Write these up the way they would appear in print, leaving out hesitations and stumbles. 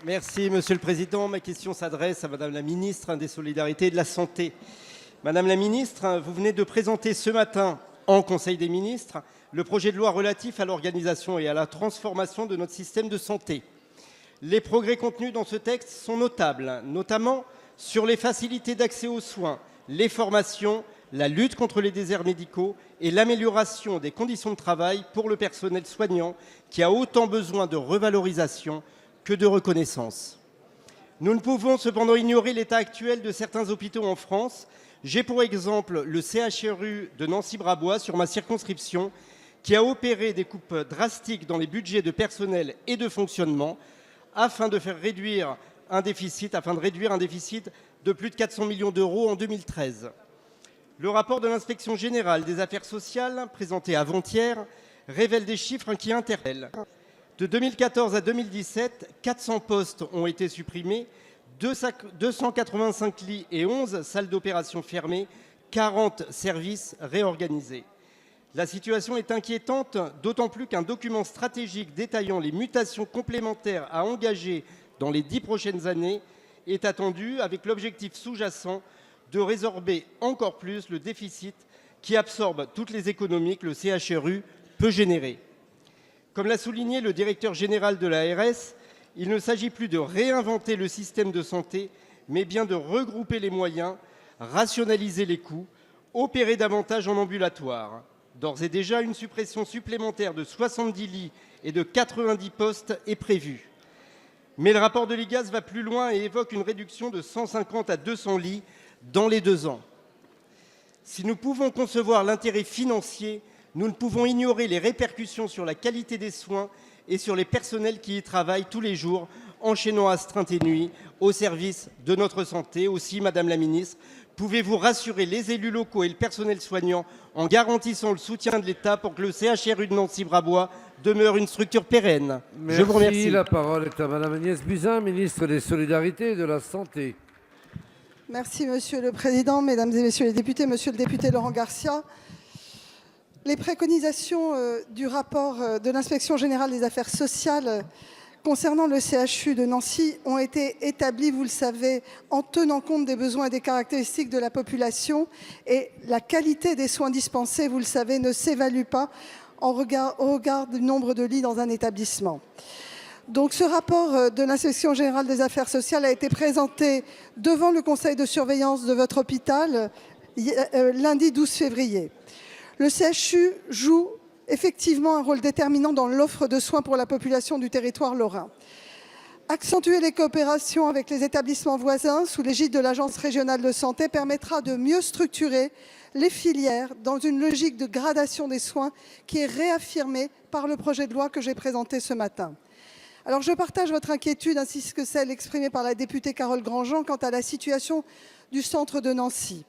Merci, Monsieur le Président. Ma question s'adresse à Madame la Ministre des Solidarités et de la Santé. Madame la Ministre, vous venez de présenter ce matin en Conseil des ministres le projet de loi relatif à l'organisation et à la transformation de notre système de santé. Les progrès contenus dans ce texte sont notables, notamment sur les facilités d'accès aux soins, les formations, la lutte contre les déserts médicaux et l'amélioration des conditions de travail pour le personnel soignant qui a autant besoin de revalorisation que de reconnaissance. Nous ne pouvons cependant ignorer l'état actuel de certains hôpitaux en France. J'ai pour exemple le CHRU de Nancy-Brabois sur ma circonscription qui a opéré des coupes drastiques dans les budgets de personnel et de fonctionnement afin de réduire un déficit de plus de 400 millions d'euros en 2013. Le rapport de l'inspection générale des affaires sociales, présenté avant-hier, révèle des chiffres qui interpellent. De 2014 à 2017, 400 postes ont été supprimés, 285 lits et 11 salles d'opération fermées, 40 services réorganisés. La situation est inquiétante, d'autant plus qu'un document stratégique détaillant les mutations complémentaires à engager dans les 10 prochaines années est attendu, avec l'objectif sous-jacent de résorber encore plus le déficit qui absorbe toutes les économies que le CHRU peut générer. Comme l'a souligné le directeur général de l'ARS, il ne s'agit plus de réinventer le système de santé, mais bien de regrouper les moyens, rationaliser les coûts, opérer davantage en ambulatoire. D'ores et déjà, une suppression supplémentaire de 70 lits et de 90 postes est prévue. Mais le rapport de l'IGAS va plus loin et évoque une réduction de 150 à 200 lits dans les 2 ans. Si nous pouvons concevoir l'intérêt financier, nous ne pouvons ignorer les répercussions sur la qualité des soins et sur les personnels qui y travaillent tous les jours, enchaînant astreintes et nuits au service de notre santé. Aussi, Madame la Ministre, pouvez-vous rassurer les élus locaux et le personnel soignant en garantissant le soutien de l'État pour que le CHRU de Nancy-Brabois demeure une structure pérenne? Je vous remercie. La parole est à Madame Agnès Buzyn, ministre des Solidarités et de la Santé. Merci Monsieur le Président, Mesdames et Messieurs les députés, Monsieur le député Laurent Garcia. Les préconisations du rapport de l'Inspection générale des affaires sociales concernant le CHU de Nancy ont été établies, vous le savez, en tenant compte des besoins et des caractéristiques de la population. Et la qualité des soins dispensés, vous le savez, ne s'évalue pas au regard du nombre de lits dans un établissement. Donc ce rapport de l'Inspection générale des affaires sociales a été présenté devant le conseil de surveillance de votre hôpital lundi 12 février. Le CHU joue effectivement un rôle déterminant dans l'offre de soins pour la population du territoire lorrain. Accentuer les coopérations avec les établissements voisins sous l'égide de l'Agence régionale de santé permettra de mieux structurer les filières dans une logique de gradation des soins qui est réaffirmée par le projet de loi que j'ai présenté ce matin. Alors je partage votre inquiétude ainsi que celle exprimée par la députée Carole Grandjean quant à la situation du centre de Nancy.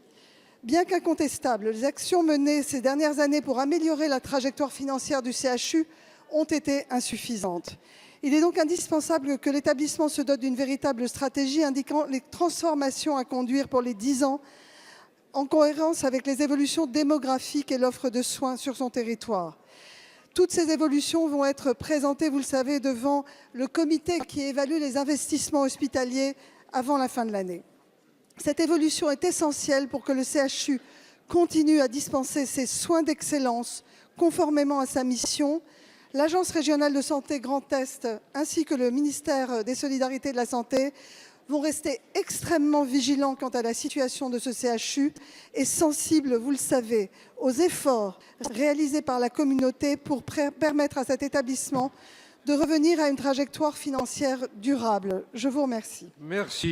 Bien qu'incontestables, les actions menées ces dernières années pour améliorer la trajectoire financière du CHU ont été insuffisantes. Il est donc indispensable que l'établissement se dote d'une véritable stratégie indiquant les transformations à conduire pour les 10 ans en cohérence avec les évolutions démographiques et l'offre de soins sur son territoire. Toutes ces évolutions vont être présentées, vous le savez, devant le comité qui évalue les investissements hospitaliers avant la fin de l'année. Cette évolution est essentielle pour que le CHU continue à dispenser ses soins d'excellence conformément à sa mission. L'Agence régionale de santé Grand Est ainsi que le ministère des Solidarités et de la Santé vont rester extrêmement vigilants quant à la situation de ce CHU et sensibles, vous le savez, aux efforts réalisés par la communauté pour permettre à cet établissement de revenir à une trajectoire financière durable. Je vous remercie. Merci.